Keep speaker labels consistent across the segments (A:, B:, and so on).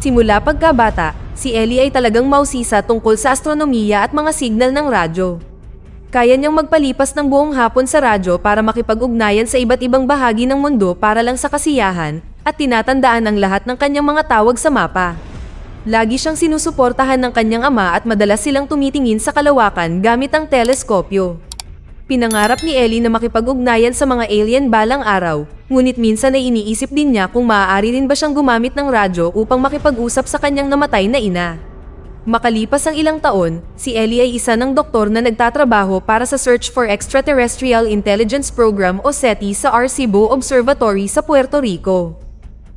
A: Simula pagkabata, si Ellie ay talagang mausisa tungkol sa astronomiya at mga signal ng radyo. Kaya niyang magpalipas ng buong hapon sa radyo para makipag-ugnayan sa iba't ibang bahagi ng mundo para lang sa kasiyahan, at tinatandaan ang lahat ng kanyang mga tawag sa mapa. Lagi siyang sinusuportahan ng kanyang ama at madalas silang tumitingin sa kalawakan gamit ang teleskopyo. Pinangarap ni Ellie na makipag-ugnayan sa mga alien balang araw, ngunit minsan ay iniisip din niya kung maaari rin ba siyang gumamit ng radyo upang makipag-usap sa kanyang namatay na ina. Makalipas ang ilang taon, si Ellie ay isa ng doktor na nagtatrabaho para sa Search for Extraterrestrial Intelligence Program o SETI sa Arecibo Observatory sa Puerto Rico.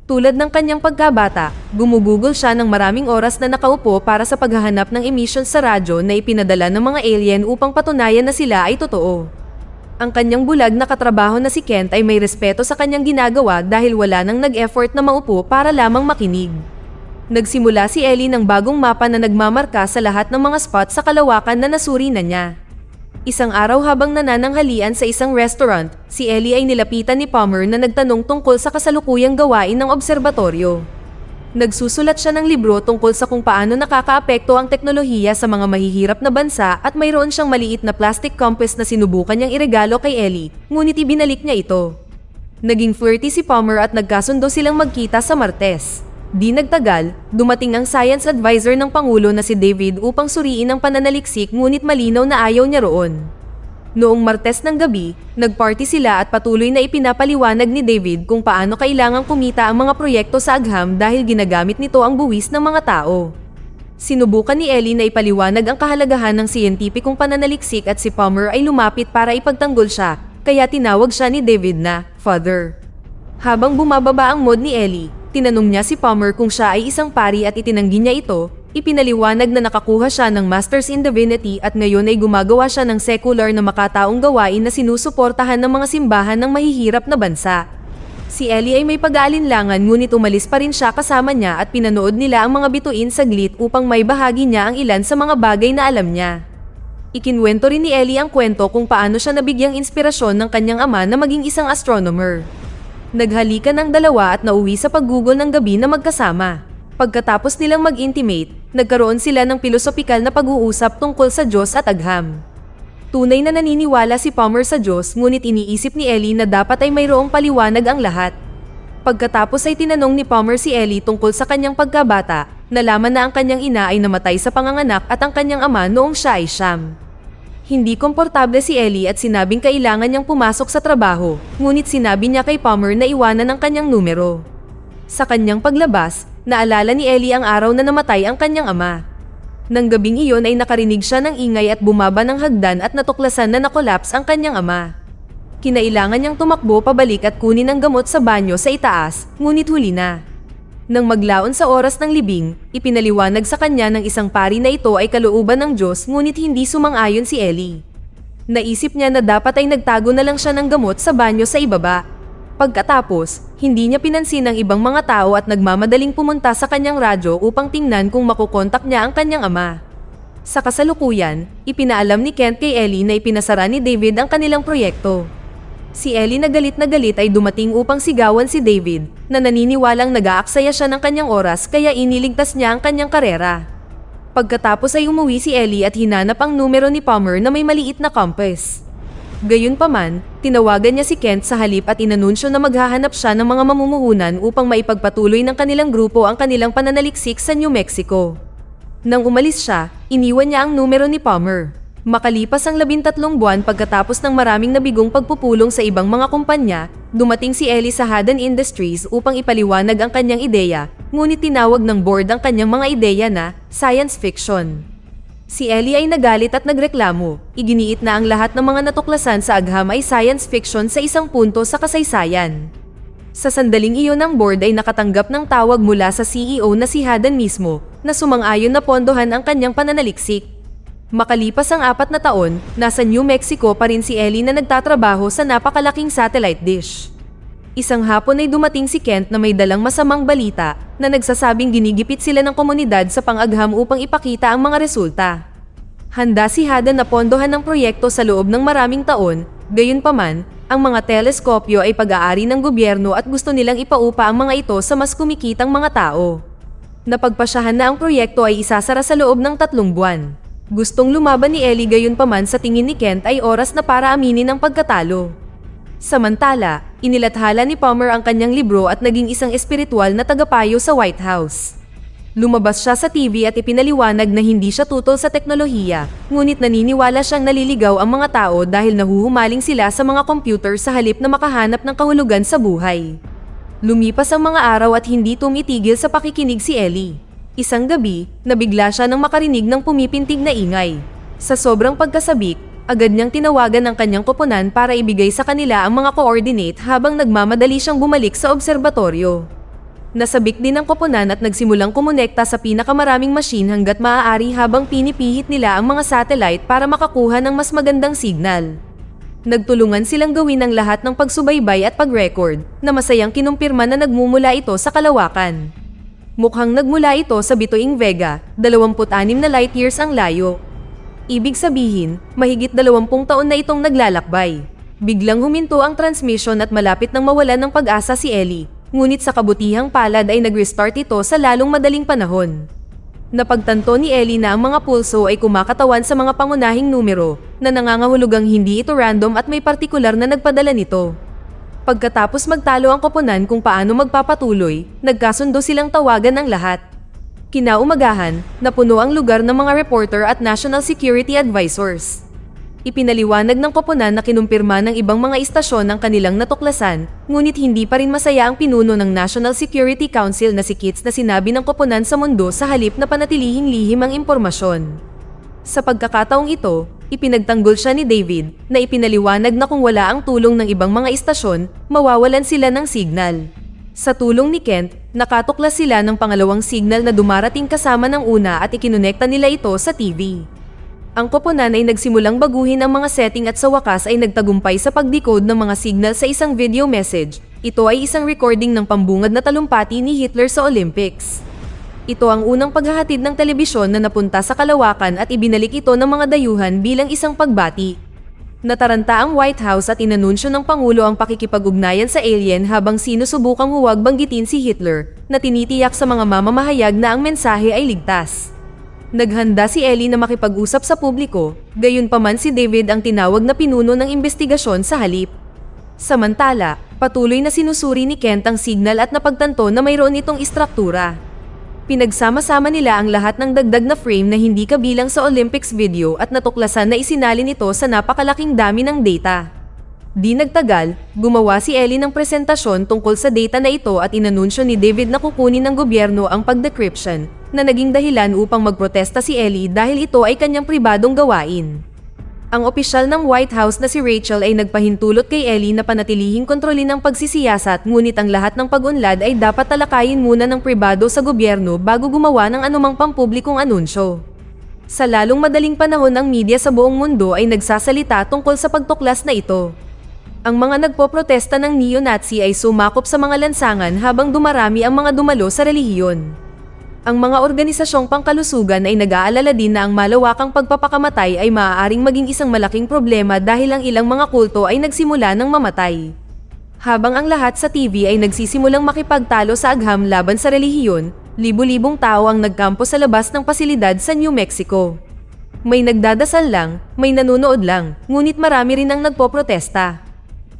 A: Tulad ng kanyang pagkabata, gumugugol siya ng maraming oras na nakaupo para sa paghahanap ng emissions sa radyo na ipinadala ng mga alien upang patunayan na sila ay totoo. Ang kanyang bulag na katrabaho na si Kent ay may respeto sa kanyang ginagawa dahil wala nang nag-effort na maupo para lamang makinig. Nagsimula si Ellie ng bagong mapa na nagmamarka sa lahat ng mga spot sa kalawakan na nasuri na niya. Isang araw habang nanananghalian sa isang restaurant, si Ellie ay nilapitan ni Palmer na nagtanong tungkol sa kasalukuyang gawain ng obserbatoryo. Nagsusulat siya ng libro tungkol sa kung paano nakakaapekto ang teknolohiya sa mga mahihirap na bansa at mayroon siyang maliit na plastic compass na sinubukan niyang iregalo kay Ellie, ngunit ibinalik niya ito. Naging flirty si Palmer at nagkasundo silang magkita sa Martes. Di nagtagal, dumating ang science advisor ng Pangulo na si David upang suriin ang pananaliksik ngunit malinaw na ayaw niya roon. Noong Martes ng gabi, nagparty sila at patuloy na ipinapaliwanag ni David kung paano kailangang kumita ang mga proyekto sa agham dahil ginagamit nito ang buwis ng mga tao. Sinubukan ni Ellie na ipaliwanag ang kahalagahan ng siyentipikong pananaliksik at si Palmer ay lumapit para ipagtanggol siya, kaya tinawag siya ni David na Father. Habang bumababa ang mod ni Ellie, tinanong niya si Palmer kung siya ay isang pari at itinanggi niya ito, ipinaliwanag na nakakuha siya ng Masters in Divinity at ngayon ay gumagawa siya ng secular na makataong gawain na sinusuportahan ng mga simbahan ng mahihirap na bansa. Si Ellie ay may pag-aalinlangan ngunit umalis pa rin siya kasama niya at pinanood nila ang mga bituin saglit upang may bahagi niya ang ilan sa mga bagay na alam niya. Ikinwento rin ni Ellie ang kwento kung paano siya nabigyang inspirasyon ng kanyang ama na maging isang astronomer. Naghalikan ang dalawa at nauwi sa paggugol ng gabi na magkasama. Pagkatapos nilang mag-intimate, nagkaroon sila ng pilosopikal na pag-uusap tungkol sa Diyos at agham. Tunay na naniniwala si Palmer sa Diyos ngunit iniisip ni Ellie na dapat ay mayroong paliwanag ang lahat. Pagkatapos ay tinanong ni Palmer si Ellie tungkol sa kanyang pagkabata, nalaman na ang kanyang ina ay namatay sa panganganak at ang kanyang ama noong siya ay siyam. Hindi komportable si Ellie at sinabing kailangan niyang pumasok sa trabaho, ngunit sinabi niya kay Palmer na iwanan ang kanyang numero. Sa kanyang paglabas, naalala ni Ellie ang araw na namatay ang kanyang ama. Nang gabing iyon ay nakarinig siya ng ingay at bumaba ng hagdan at natuklasan na nakolaps ang kanyang ama. Kinailangan niyang tumakbo pabalik at kunin ang gamot sa banyo sa itaas, ngunit huli na. Nang maglaon sa oras ng libing, ipinaliwanag sa kanya ng isang pari na ito ay kalooban ng Diyos ngunit hindi sumang-ayon si Ellie. Naisip niya na dapat ay nagtago na lang siya ng gamot sa banyo sa ibaba. Pagkatapos, hindi niya pinansin ang ibang mga tao at nagmamadaling pumunta sa kanyang radyo upang tingnan kung makukontak niya ang kanyang ama. Sa kasalukuyan, ipinaalam ni Kent kay Ellie na ipinasara ni David ang kanilang proyekto. Si Ellie na galit ay dumating upang sigawan si David, na naniniwalang nag-aaksaya siya ng kanyang oras kaya iniligtas niya ang kanyang karera. Pagkatapos ay umuwi si Ellie at hinanap ang numero ni Palmer na may maliit na compass. Gayunpaman, tinawagan niya si Kent sa halip at inanunsyo na maghahanap siya ng mga mamumuhunan upang maipagpatuloy ng kanilang grupo ang kanilang pananaliksik sa New Mexico. Nang umalis siya, iniwan niya ang numero ni Palmer. Makalipas ang 13 buwan pagkatapos ng maraming nabigong pagpupulong sa ibang mga kumpanya, dumating si Ellie sa Haddon Industries upang ipaliwanag ang kanyang ideya, ngunit tinawag ng board ang kanyang mga ideya na science fiction. Si Ellie ay nagalit at nagreklamo, iginiit na ang lahat ng mga natuklasan sa agham ay science fiction sa isang punto sa kasaysayan. Sa sandaling iyon ang board ay nakatanggap ng tawag mula sa CEO na si Haddon mismo, na sumang-ayon na pondohan ang kanyang pananaliksik. Makalipas ang 4 na taon, nasa New Mexico pa rin si Ellie na nagtatrabaho sa napakalaking satellite dish. Isang hapon ay dumating si Kent na may dalang masamang balita na nagsasabing ginigipit sila ng komunidad sa pang-agham upang ipakita ang mga resulta. Handa si Haddon na pondohan ng proyekto sa loob ng maraming taon, gayunpaman, ang mga teleskopyo ay pag-aari ng gobyerno at gusto nilang ipaupa ang mga ito sa mas kumikitang mga tao. Napagpasyahan na ang proyekto ay isasara sa loob ng 3 buwan. Gustong lumaban ni Ellie, gayunpaman sa tingin ni Kent ay oras na para aminin ang pagkatalo. Samantala, inilathala ni Palmer ang kanyang libro at naging isang espiritual na tagapayo sa White House. Lumabas siya sa TV at ipinaliwanag na hindi siya tutol sa teknolohiya, ngunit naniniwala siyang naliligaw ang mga tao dahil nahuhumaling sila sa mga computer sa halip na makahanap ng kahulugan sa buhay. Lumipas ang mga araw at hindi tumitigil sa pakikinig si Ellie. Isang gabi, nabigla siya nang makarinig ng pumipintig na ingay. Sa sobrang pagkasabik, agad niyang tinawagan ang kanyang koponan para ibigay sa kanila ang mga coordinate habang nagmamadali siyang bumalik sa obserbatoryo. Nasabik din ang koponan at nagsimulang kumonekta sa pinakamaraming machine hanggat maaari habang pinipihit nila ang mga satellite para makakuha ng mas magandang signal. Nagtulungan silang gawin ang lahat ng pagsubaybay at pag-record, na masayang kinumpirma na nagmumula ito sa kalawakan. Mukhang nagmula ito sa bituing Vega, 26 na light years ang layo. Ibig sabihin, mahigit 20 taon na itong naglalakbay. Biglang huminto ang transmission at malapit nang mawalan ng pag-asa si Ellie, ngunit sa kabutihang palad ay nag-restart ito sa lalong madaling panahon. Napagtanto ni Ellie na ang mga pulso ay kumakatawan sa mga pangunahing numero, na nangangahulugang hindi ito random at may partikular na nagpadala nito. Pagkatapos magtalo ang koponan kung paano magpapatuloy, nagkasundo silang tawagan ang lahat. Kinaumagahan, napuno ang lugar ng mga reporter at national security advisors. Ipinaliwanag ng koponan na kinumpirma ng ibang mga istasyon ang kanilang natuklasan, ngunit hindi pa rin masaya ang pinuno ng National Security Council na si Kitts na sinabi ng koponan sa mundo sa halip na panatilihing lihim ang impormasyon. Sa pagkakataong ito, ipinagtanggol siya ni David na ipinaliwanag na kung wala ang tulong ng ibang mga istasyon, mawawalan sila ng signal. Sa tulong ni Kent, nakatuklas sila ng pangalawang signal na dumarating kasama ng una at ikinonekta nila ito sa TV. Ang koponan ay nagsimulang baguhin ang mga setting at sa wakas ay nagtagumpay sa pag-decode ng mga signal sa isang video message. Ito ay isang recording ng pambungad na talumpati ni Hitler sa Olympics. Ito ang unang paghahatid ng telebisyon na napunta sa kalawakan at ibinalik ito ng mga dayuhan bilang isang pagbati. Nataranta ang White House at inanunsyo ng Pangulo ang pakikipag-ugnayan sa alien habang sinusubukang huwag banggitin si Hitler, na tinitiyak sa mga mamamahayag na ang mensahe ay ligtas. Naghanda si Ellie na makipag-usap sa publiko, gayunpaman si David ang tinawag na pinuno ng investigasyon sa halip. Samantala, patuloy na sinusuri ni Kent ang signal at napagtanto na mayroon itong istruktura. Pinagsama-sama nila ang lahat ng dagdag na frame na hindi kabilang sa Olympics video at natuklasan na isinalin ito sa napakalaking dami ng data. Di nagtagal, gumawa si Ellie ng presentasyon tungkol sa data na ito at inanunsyo ni David na kukunin ng gobyerno ang pag-decryption, na naging dahilan upang magprotesta si Ellie dahil ito ay kanyang pribadong gawain. Ang opisyal ng White House na si Rachel ay nagpahintulot kay Ellie na panatilihing kontrolin ang pagsisiyasat, ngunit ang lahat ng pag-unlad ay dapat talakayin muna ng pribado sa gobyerno bago gumawa ng anumang pampublikong anunsyo. Sa lalong madaling panahon, ang media sa buong mundo ay nagsasalita tungkol sa pagtuklas na ito. Ang mga nagpoprotesta ng neo-Nazi ay sumakop sa mga lansangan habang dumarami ang mga dumalo sa relihiyon. Ang mga organisasyong pangkalusugan ay nag-aalala din na ang malawakang pagpapakamatay ay maaaring maging isang malaking problema dahil ang ilang mga kulto ay nagsimula ng mamatay. Habang ang lahat sa TV ay nagsisimulang makipagtalo sa agham laban sa relihiyon, libu-libong tao ang nagkampo sa labas ng pasilidad sa New Mexico. May nagdadasal lang, may nanonood lang, ngunit marami rin ang nagpoprotesta.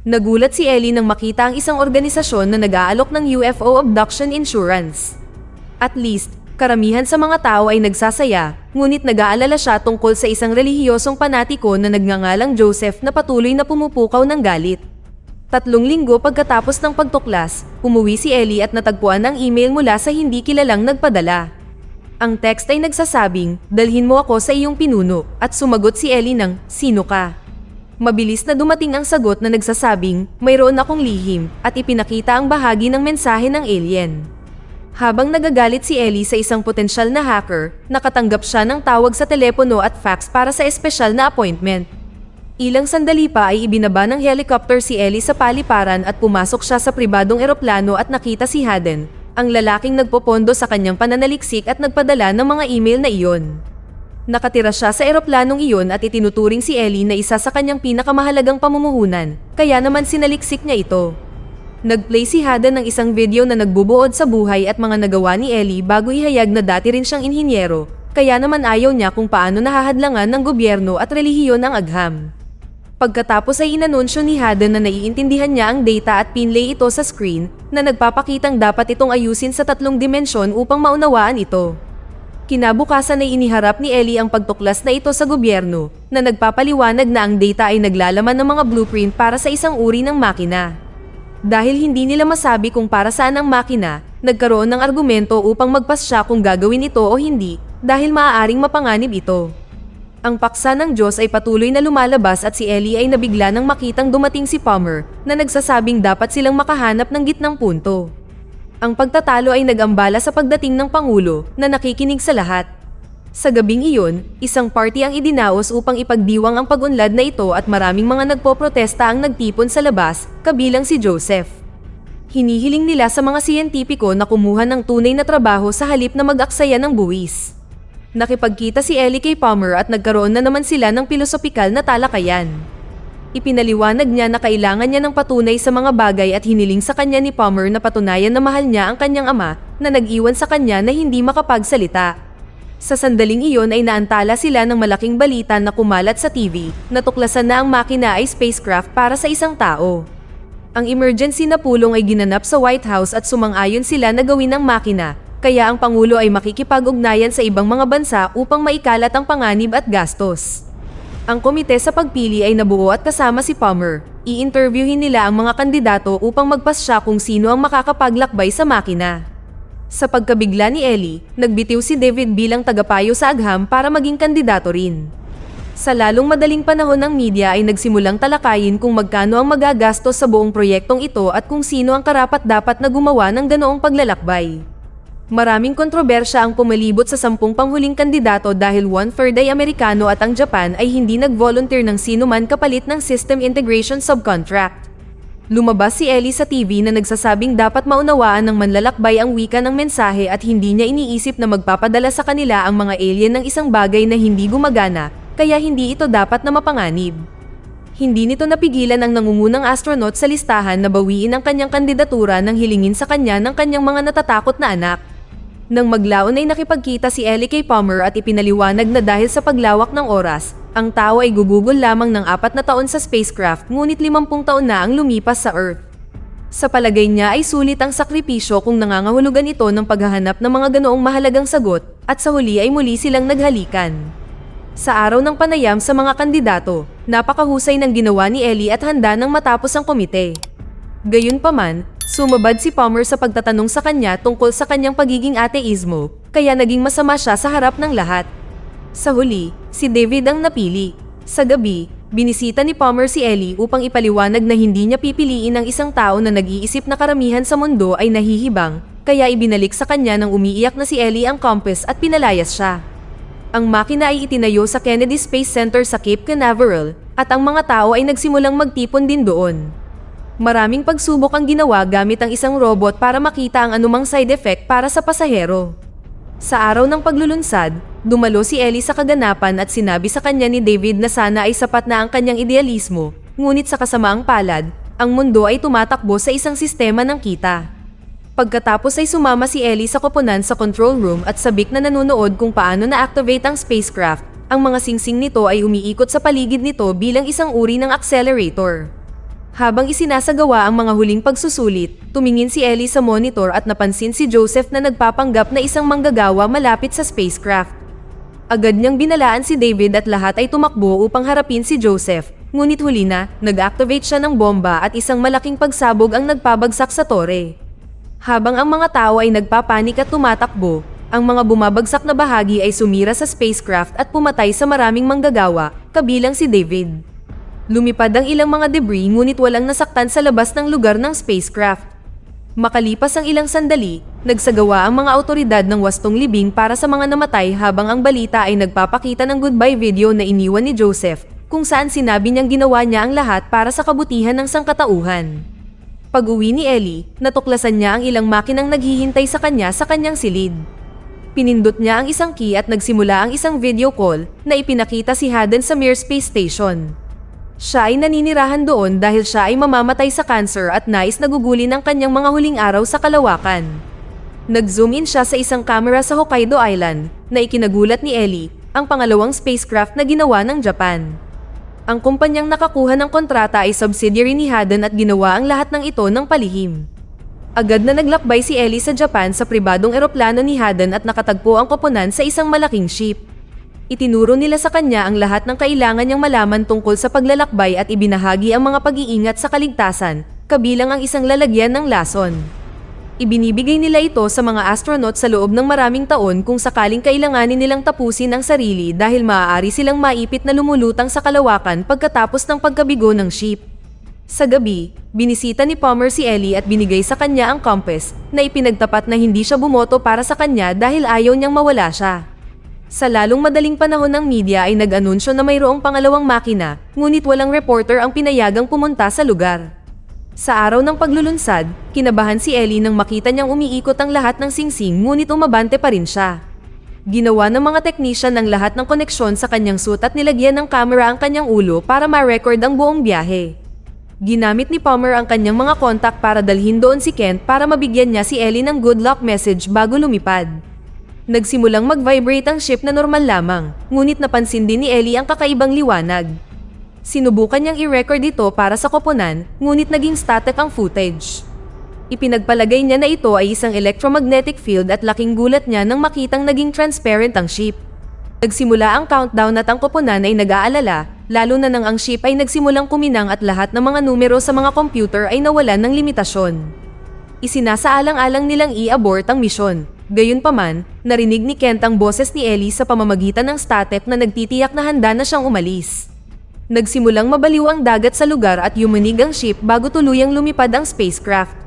A: Nagulat si Ellie nang makita ang isang organisasyon na nag-aalok ng UFO abduction insurance. At least, karamihan sa mga tao ay nagsasaya, ngunit nag-aalala siya tungkol sa isang relihiyosong panatiko na nagngangalang Joseph na patuloy na pumupukaw ng galit. 3 linggo pagkatapos ng pagtuklas, umuwi si Ellie at natagpuan ang email mula sa hindi kilalang nagpadala. Ang text ay nagsasabing, "Dalhin mo ako sa iyong pinuno," at sumagot si Ellie ng, "Sino ka?" Mabilis na dumating ang sagot na nagsasabing, "Mayroon akong lihim," at ipinakita ang bahagi ng mensahe ng alien. Habang nagagalit si Ellie sa isang potensyal na hacker, nakatanggap siya ng tawag sa telepono at fax para sa espesyal na appointment. Ilang sandali pa ay ibinaba ng helicopter si Ellie sa paliparan at pumasok siya sa pribadong eroplano at nakita si Haden, ang lalaking nagpopondo sa kanyang pananaliksik at nagpadala ng mga email na iyon. Nakatira siya sa eroplanong iyon at itinuturing si Ellie na isa sa kanyang pinakamahalagang pamumuhunan, kaya naman sinaliksik niya ito. Nag-play si Hadan ng isang video na nagbubuod sa buhay at mga nagawa ni Ellie bago ihayag na dati rin siyang inhinyero, kaya naman ayaw niya kung paano nahahadlangan ng gobyerno at relihiyon ang agham. Pagkatapos ay inanunsyo ni Hadan na naiintindihan niya ang data at pinlay ito sa screen na nagpapakitang dapat itong ayusin sa 3 dimensyon upang maunawaan ito. Kinabukasan ay iniharap ni Ellie ang pagtuklas na ito sa gobyerno na nagpapaliwanag na ang data ay naglalaman ng mga blueprint para sa isang uri ng makina. Dahil hindi nila masabi kung para saan ang makina, nagkaroon ng argumento upang magpasya kung gagawin ito o hindi dahil maaaring mapanganib ito. Ang paksa ng Diyos ay patuloy na lumalabas at si Ellie ay nabigla nang makitang dumating si Palmer na nagsasabing dapat silang makahanap ng gitnang punto. Ang pagtatalo ay nag-ambala sa pagdating ng Pangulo na nakikinig sa lahat. Sa gabing iyon, isang party ang idinaos upang ipagdiwang ang pag-unlad na ito at maraming mga nagpoprotesta ang nagtipon sa labas, kabilang si Joseph. Hinihiling nila sa mga siyentipiko na kumuha ng tunay na trabaho sa halip na mag-aksaya ng buwis. Nakipagkita si Ellie kay Palmer at nagkaroon na naman sila ng pilosopikal na talakayan. Ipinaliwanag niya na kailangan niya ng patunay sa mga bagay at hiniling sa kanya ni Palmer na patunayan na mahal niya ang kanyang ama na nag-iwan sa kanya na hindi makapagsalita. Sa sandaling iyon ay naantala sila ng malaking balita na kumalat sa TV na tuklasan na ang makina ay spacecraft para sa isang tao. Ang emergency na pulong ay ginanap sa White House at sumang-ayon sila na gawin ang makina. Kaya ang Pangulo ay makikipag-ugnayan sa ibang mga bansa upang maikalat ang panganib at gastos. Ang komite sa pagpili ay nabuo at kasama si Palmer. I-interviewin nila ang mga kandidato upang magpasya kung sino ang makakapaglakbay sa makina. Sa pagkabigla ni Ellie, nagbitiw si David bilang tagapayo sa agham para maging kandidato rin. Sa lalong madaling panahon ng media ay nagsimulang talakayin kung magkano ang magagastos sa buong proyektong ito at kung sino ang karapat-dapat na gumawa ng ganoong paglalakbay. Maraming kontrobersya ang pumalibot sa 10 panghuling kandidato dahil 1/3 ay Amerikano at ang Japan ay hindi nag-volunteer ng sino man kapalit ng system integration subcontract. Lumabas si Ellie sa TV na nagsasabing dapat maunawaan ng manlalakbay ang wika ng mensahe at hindi niya iniisip na magpapadala sa kanila ang mga alien ng isang bagay na hindi gumagana, kaya hindi ito dapat na mapanganib. Hindi nito napigilan ang nangungunang astronaut sa listahan na bawiin ang kanyang kandidatura nang hilingin sa kanya ng kanyang mga natatakot na anak. Nang maglaon ay nakipagkita si Ellie kay Palmer at ipinaliwanag na dahil sa paglawak ng oras, ang tao ay gugugol lamang ng 4 na taon sa spacecraft ngunit 50 taon na ang lumipas sa Earth. Sa palagay niya ay sulit ang sakripisyo kung nangangahulugan ito ng paghahanap ng mga ganoong mahalagang sagot at sa huli ay muli silang naghalikan. Sa araw ng panayam sa mga kandidato, napakahusay ng ginawa ni Ellie at handa nang matapos ang komite. Gayunpaman, sumabad si Palmer sa pagtatanong sa kanya tungkol sa kanyang pagiging ateismo, kaya naging masama siya sa harap ng lahat. Sa huli, si David ang napili. Sa gabi, binisita ni Palmer si Ellie upang ipaliwanag na hindi niya pipiliin ang isang tao na nag-iisip na karamihan sa mundo ay nahihibang, kaya ibinalik sa kanya ng umiiyak na si Ellie ang compass at pinalayas siya. Ang makina ay itinayo sa Kennedy Space Center sa Cape Canaveral, at ang mga tao ay nagsimulang magtipon din doon. Maraming pagsubok ang ginawa gamit ang isang robot para makita ang anumang side effect para sa pasahero. Sa araw ng paglulunsad, dumalo si Ellie sa kaganapan at sinabi sa kanya ni David na sana ay sapat na ang kanyang idealismo, ngunit sa kasamaang palad, ang mundo ay tumatakbo sa isang sistema ng kita. Pagkatapos ay sumama si Ellie sa koponan sa control room at sabik na nanonood kung paano na-activate ang spacecraft. Ang mga singsing nito ay umiikot sa paligid nito bilang isang uri ng accelerator. Habang isinasagawa ang mga huling pagsusulit, tumingin si Ellie sa monitor at napansin si Joseph na nagpapanggap na isang manggagawa malapit sa spacecraft. Agad niyang binalaan si David at lahat ay tumakbo upang harapin si Joseph, ngunit huli na, nag-activate siya ng bomba at isang malaking pagsabog ang nagpabagsak sa tore. Habang ang mga tao ay nagpapanik at tumatakbo, ang mga bumabagsak na bahagi ay sumira sa spacecraft at pumatay sa maraming manggagawa, kabilang si David. Lumipad ang ilang mga debris ngunit walang nasaktan sa labas ng lugar ng spacecraft. Makalipas ang ilang sandali, nagsagawa ang mga awtoridad ng wastong libing para sa mga namatay habang ang balita ay nagpapakita ng goodbye video na iniwan ni Joseph, kung saan sinabi niyang ginawa niya ang lahat para sa kabutihan ng sangkatauhan. Pag-uwi ni Ellie, natuklasan niya ang ilang makinang naghihintay sa kanyang silid. Pinindot niya ang isang key at nagsimula ang isang video call na ipinakita si Hadan sa Mir Space Station. Siya ay naninirahan doon dahil siya ay mamamatay sa cancer at nais nagugulin ang kanyang mga huling araw sa kalawakan. Nag-zoom in siya sa isang camera sa Hokkaido Island, na ikinagulat ni Ellie, ang pangalawang spacecraft na ginawa ng Japan. Ang kumpanyang nakakuha ng kontrata ay subsidiary ni Hadden at ginawa ang lahat ng ito ng palihim. Agad na naglakbay si Ellie sa Japan sa pribadong eroplano ni Hadden at nakatagpo ang koponan sa isang malaking ship. Itinuro nila sa kanya ang lahat ng kailangan niyang malaman tungkol sa paglalakbay at ibinahagi ang mga pag-iingat sa kaligtasan, kabilang ang isang lalagyan ng lason. Ibinibigay nila ito sa mga astronaut sa loob ng maraming taon kung sakaling kailanganin nilang tapusin ang sarili dahil maaari silang maipit na lumulutang sa kalawakan pagkatapos ng pagkabigo ng ship. Sa gabi, binisita ni Palmer si Ellie at binigay sa kanya ang compass na ipinagtapat na hindi siya bumoto para sa kanya dahil ayaw niyang mawala siya. Sa lalong madaling panahon ng media ay nag-anunsyo na mayroong pangalawang makina, ngunit walang reporter ang pinayagang pumunta sa lugar. Sa araw ng paglulunsad, kinabahan si Ellie nang makita niyang umiikot ang lahat ng singsing ngunit umabante pa rin siya. Ginawa ng mga teknisyan ang lahat ng koneksyon sa kanyang suit at nilagyan ng kamera ang kanyang ulo para ma-record ang buong biyahe. Ginamit ni Palmer ang kanyang mga kontak para dalhin doon si Kent para mabigyan niya si Ellie ng good luck message bago lumipad. Nagsimulang mag-vibrate ang ship na normal lamang, ngunit napansin din ni Ellie ang kakaibang liwanag. Sinubukan niyang i-record ito para sa koponan, ngunit naging static ang footage. Ipinagpalagay niya na ito ay isang electromagnetic field at laking gulat niya nang makitang naging transparent ang ship. Nagsimula ang countdown at ang koponan ay nag-aalala, lalo na nang ang ship ay nagsimulang kuminang at lahat ng mga numero sa mga computer ay nawalan ng limitasyon. Isinasaalang-alang nilang i-abort ang misyon. Gayunpaman, narinig ni Kent ang boses ni Ellie sa pamamagitan ng static na nagtitiyak na handa na siyang umalis. Nagsimulang mabaliw ang dagat sa lugar at yumanig ang ship bago tuluyang lumipad ang spacecraft.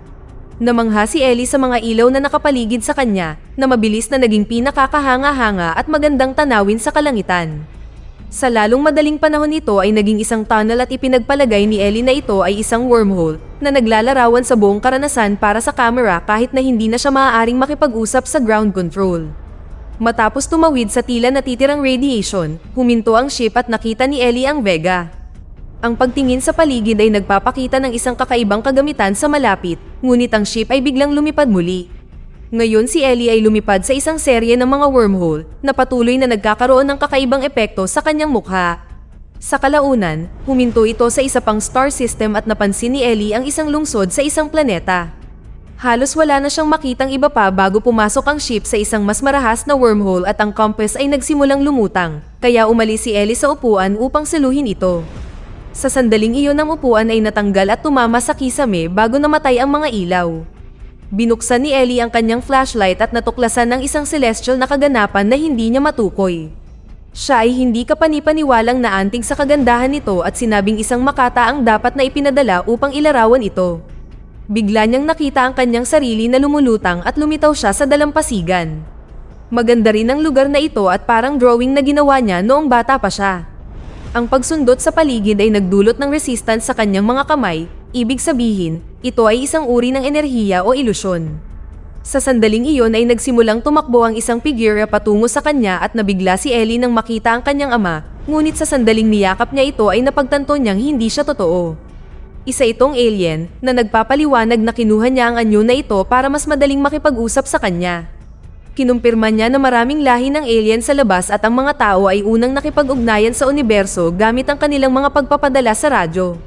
A: Namangha si Ellie sa mga ilaw na nakapaligid sa kanya, na mabilis na naging pinakakahanga-hanga at magandang tanawin sa kalangitan. Sa lalong madaling panahon ito ay naging isang tunnel at ipinagpalagay ni Ellie na ito ay isang wormhole na naglalarawan sa buong karanasan para sa camera kahit na hindi na siya maaaring makipag-usap sa ground control. Matapos tumawid sa tila natitirang radiation, huminto ang ship at nakita ni Ellie ang Vega. Ang pagtingin sa paligid ay nagpapakita ng isang kakaibang kagamitan sa malapit, ngunit ang ship ay biglang lumipad muli. Ngayon si Ellie ay lumipad sa isang serye ng mga wormhole na patuloy na nagkakaroon ng kakaibang epekto sa kanyang mukha. Sa kalaunan, huminto ito sa isa pang star system at napansin ni Ellie ang isang lungsod sa isang planeta. Halos wala na siyang makitang iba pa bago pumasok ang ship sa isang mas marahas na wormhole at ang compass ay nagsimulang lumutang, kaya umalis si Ellie sa upuan upang saluhin ito. Sa sandaling iyon ang upuan ay natanggal at tumama sa kisame bago namatay ang mga ilaw. Binuksan ni Ellie ang kanyang flashlight at natuklasan ng isang celestial na kaganapan na hindi niya matukoy. Siya ay hindi kapanipaniwalang naantig sa kagandahan nito at sinabing isang makata ang dapat na ipinadala upang ilarawan ito. Bigla niyang nakita ang kanyang sarili na lumulutang at lumitaw siya sa dalampasigan. Maganda rin ang lugar na ito at parang drawing na ginawa niya noong bata pa siya. Ang pagsundot sa paligid ay nagdulot ng resistance sa kanyang mga kamay. Ibig sabihin, ito ay isang uri ng enerhiya o ilusyon. Sa sandaling iyon ay nagsimulang tumakbo ang isang figura patungo sa kanya at nabigla si Ellie nang makita ang kanyang ama, ngunit sa sandaling niyakap niya ito ay napagtanto niyang hindi siya totoo. Isa itong alien na nagpapaliwanag na kinuha niya ang anyo na ito para mas madaling makipag-usap sa kanya. Kinumpirma niya na maraming lahi ng alien sa labas at ang mga tao ay unang nakipag-ugnayan sa universo gamit ang kanilang mga pagpapadala sa radyo.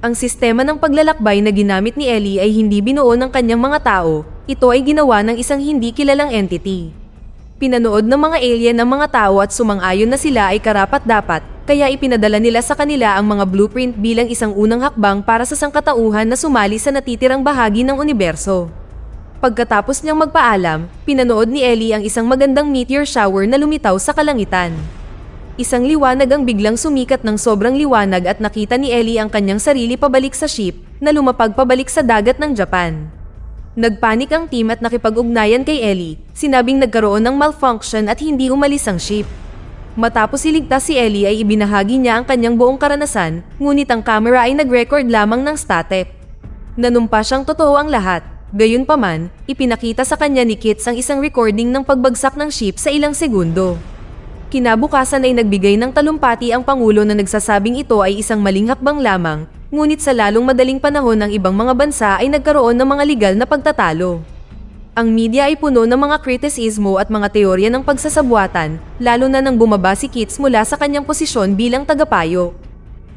A: Ang sistema ng paglalakbay na ginamit ni Ellie ay hindi binuo ng kanyang mga tao, ito ay ginawa ng isang hindi kilalang entity. Pinanood ng mga alien ang mga tao at sumang-ayon na sila ay karapat-dapat, kaya ipinadala nila sa kanila ang mga blueprint bilang isang unang hakbang para sa sangkatauhan na sumali sa natitirang bahagi ng universo. Pagkatapos niyang magpaalam, pinanood ni Ellie ang isang magandang meteor shower na lumitaw sa kalangitan. Isang liwanag ang biglang sumikat ng sobrang liwanag at nakita ni Ellie ang kanyang sarili pabalik sa ship na lumapag pabalik sa dagat ng Japan. Nagpanik ang team at nakipag-ugnayan kay Ellie, sinabing nagkaroon ng malfunction at hindi umalis ang ship. Matapos iligtas si Ellie ay ibinahagi niya ang kanyang buong karanasan, ngunit ang camera ay nag-record lamang ng static. Nanumpa siyang totoo ang lahat, gayunpaman, ipinakita sa kanya ni Kitz ang isang recording ng pagbagsak ng ship sa ilang segundo. Kinabukasan ay nagbigay ng talumpati ang Pangulo na nagsasabing ito ay isang maling hakbang lamang, ngunit sa lalong madaling panahon ng ibang mga bansa ay nagkaroon ng mga legal na pagtatalo. Ang media ay puno ng mga kritisismo at mga teorya ng pagsasabuatan, lalo na nang bumaba si Kitts mula sa kanyang posisyon bilang tagapayo.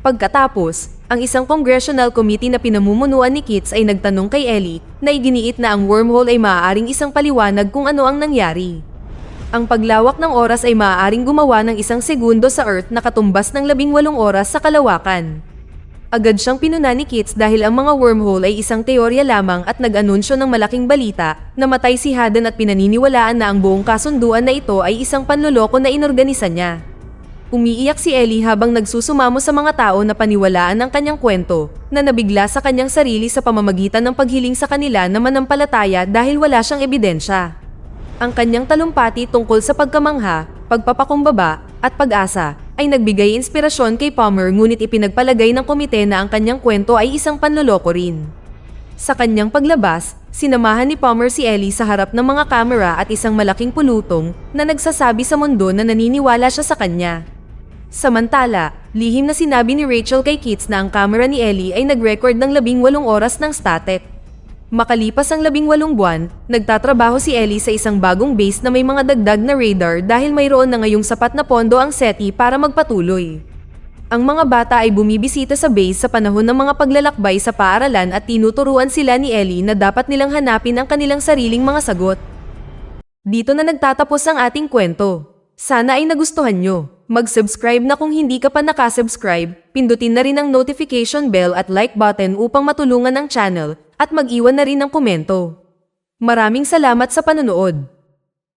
A: Pagkatapos, ang isang congressional committee na pinamumunuan ni Kitts ay nagtanong kay Ellie na iginiit na ang wormhole ay maaaring isang paliwanag kung ano ang nangyari. Ang paglawak ng oras ay maaaring gumawa ng 1 segundo sa Earth na katumbas ng 18 oras sa kalawakan. Agad siyang pinuna ni Kitts dahil ang mga wormhole ay isang teorya lamang at nag-anunsyo ng malaking balita, namatay si Haddon at pinaniniwalaan na ang buong kasunduan na ito ay isang panloloko na inorganisa niya. Umiiyak si Ellie habang nagsusumamo sa mga tao na paniwalaan ang kanyang kwento, na nabigla sa kanyang sarili sa pamamagitan ng paghiling sa kanila na manampalataya dahil wala siyang ebidensya. Ang kanyang talumpati tungkol sa pagkamangha, pagpapakumbaba, at pag-asa ay nagbigay inspirasyon kay Palmer ngunit ipinagpalagay ng komite na ang kanyang kwento ay isang panloloko rin. Sa kanyang paglabas, sinamahan ni Palmer si Ellie sa harap ng mga kamera at isang malaking pulutong na nagsasabi sa mundo na naniniwala siya sa kanya. Samantala, lihim na sinabi ni Rachel kay Kitts na ang kamera ni Ellie ay nag-record ng 18 oras ng static. Makalipas ang 18 buwan, nagtatrabaho si Ellie sa isang bagong base na may mga dagdag na radar dahil mayroon na ngayong sapat na pondo ang SETI para magpatuloy. Ang mga bata ay bumibisita sa base sa panahon ng mga paglalakbay sa paaralan at tinuturuan sila ni Ellie na dapat nilang hanapin ang kanilang sariling mga sagot. Dito na nagtatapos ang ating kwento. Sana ay nagustuhan nyo. Mag-subscribe na kung hindi ka pa nakasubscribe, pindutin na rin ang notification bell at like button upang matulungan ang channel, at mag-iwan na rin ng komento. Maraming salamat sa panonood.